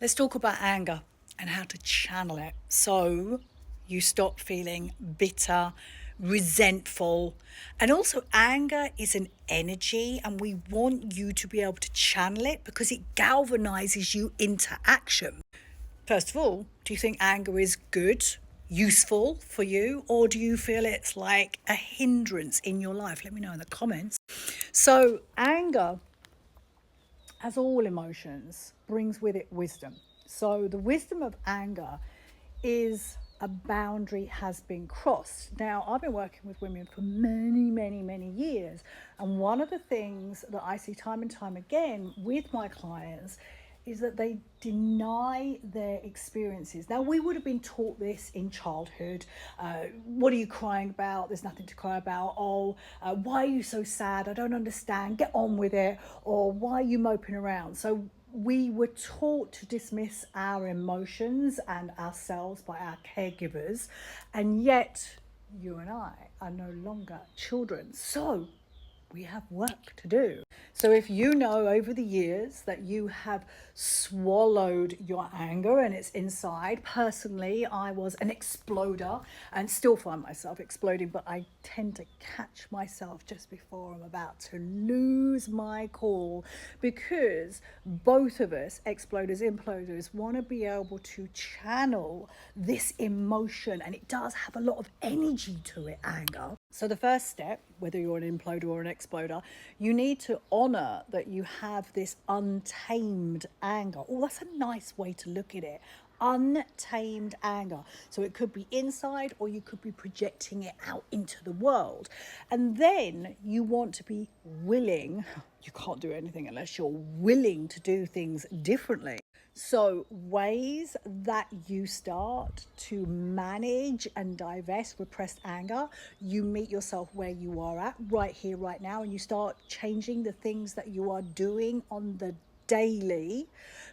Let's talk about anger and how to channel it so you stop feeling bitter, resentful. And also, anger is an energy, and we want you to be able to channel it because it galvanizes you into action. First of all, do you think anger is good, useful for you, or do you feel it's like a hindrance in your life? Let me know in the comments. So, anger, as all emotions, brings with it wisdom. So the wisdom of anger is a boundary has been crossed. Now, I've been working with women for many years. And one of the things that I see time and time again with my clients is that they deny their experiences. Now, we would have been taught this in childhood. What are you crying about? There's nothing to cry about. Oh, why are you so sad? I don't understand. Get on with it. Or why are you moping around? So we were taught to dismiss our emotions and ourselves by our caregivers. And yet, you and I are no longer children. So we have work to do. So if you know over the years that you have swallowed your anger and it's inside, personally, I was an exploder and still find myself exploding, but I tend to catch myself just before I'm about to lose my cool, because both of us, exploders, imploders, want to be able to channel this emotion, and it does have a lot of energy to it, anger. So the first step, whether you're an imploder or an exploder, you need to honor that you have this untamed anger. Oh, that's a nice way to look at it. Untamed anger. So it could be inside, or you could be projecting it out into the world. And then you want to be willing. You can't do anything unless you're willing to do things differently. So ways that you start to manage and divest repressed anger, you meet yourself where you are at right here, right now, and you start changing the things that you are doing on the daily.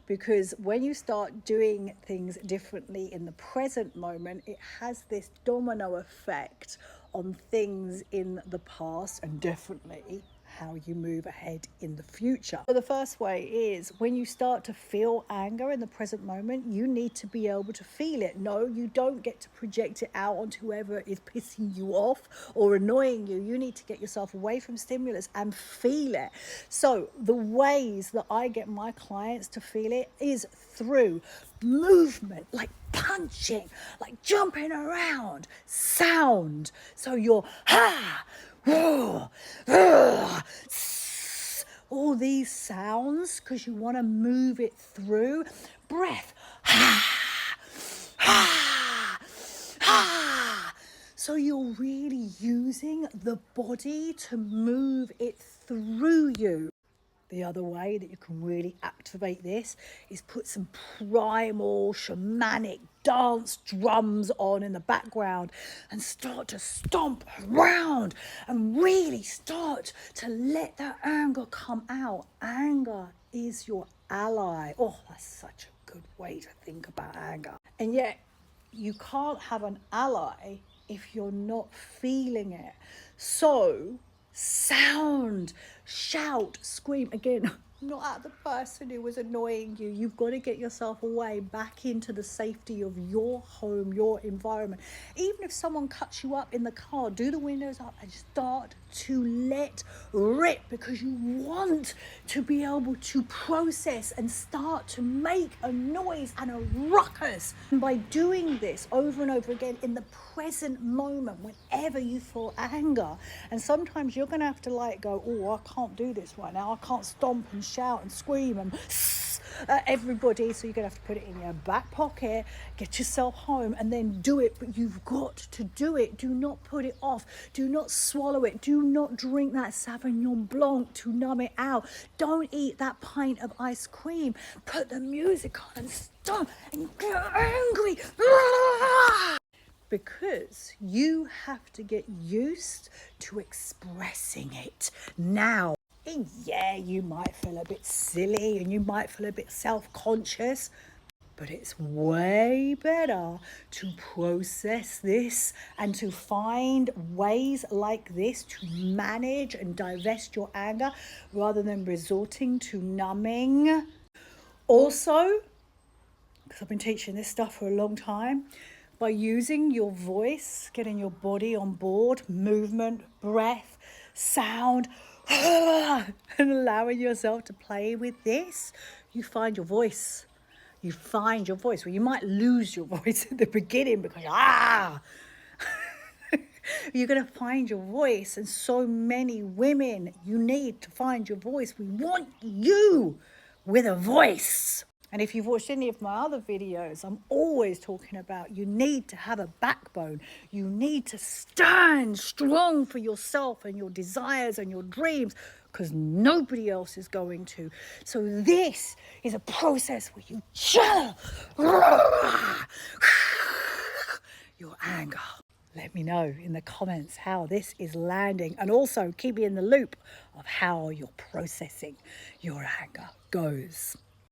Because when you start doing things differently in the present moment, it has this domino effect on things in the past, and definitely how you move ahead in the future. So the first way is, when you start to feel anger in the present moment, you need to be able to feel it. No, you don't get to project it out onto whoever is pissing you off or annoying you. You need to get yourself away from stimulus and feel it. So the ways that I get my clients to feel it is through movement, like punching, like jumping around, sound. So you're all these sounds, because you want to move it through. Breath. So you're really using the body to move it through you. The other way that you can really activate this is put some primal, shamanic dance drums on in the background and start to stomp around and really start to let that anger come out. Anger is your ally. Oh, that's such a good way to think about anger. And yet, you can't have an ally if you're not feeling it. So sound, shout, scream. Again, not at the person who was annoying you. You've got to get yourself away back into the safety of your home, your environment. Even if someone cuts you up in the car, do the windows up and start to let rip, because you want to be able to process and start to make a noise and a ruckus. And by doing this over and over again in the present moment, whenever you feel anger, and sometimes you're going to have to go, oh, I can't do this right now. I can't stomp and shout and scream and everybody. So you're going to have to put it in your back pocket, get yourself home, and then do it. But you've got to do it. Do not put it off. Do not swallow it. Do not drink that Sauvignon Blanc to numb it out. Don't eat that pint of ice cream. Put the music on and stomp and get angry. Because you have to get used to expressing it now. And yeah, you might feel a bit silly and you might feel a bit self-conscious, but it's way better to process this and to find ways like this to manage and divest your anger rather than resorting to numbing. Also, because I've been teaching this stuff for a long time, by using your voice, getting your body on board, movement, breath, sound, and allowing yourself to play with this, you find your voice. You find your voice. Well, you might lose your voice at the beginning because, you're going to find your voice. And so many women, you need to find your voice. We want you with a voice. And if you've watched any of my other videos, I'm always talking about you need to have a backbone. You need to stand strong for yourself and your desires and your dreams, because nobody else is going to. So this is a process where you channel your anger. Let me know in the comments how this is landing, and also keep me in the loop of how your processing your anger goes.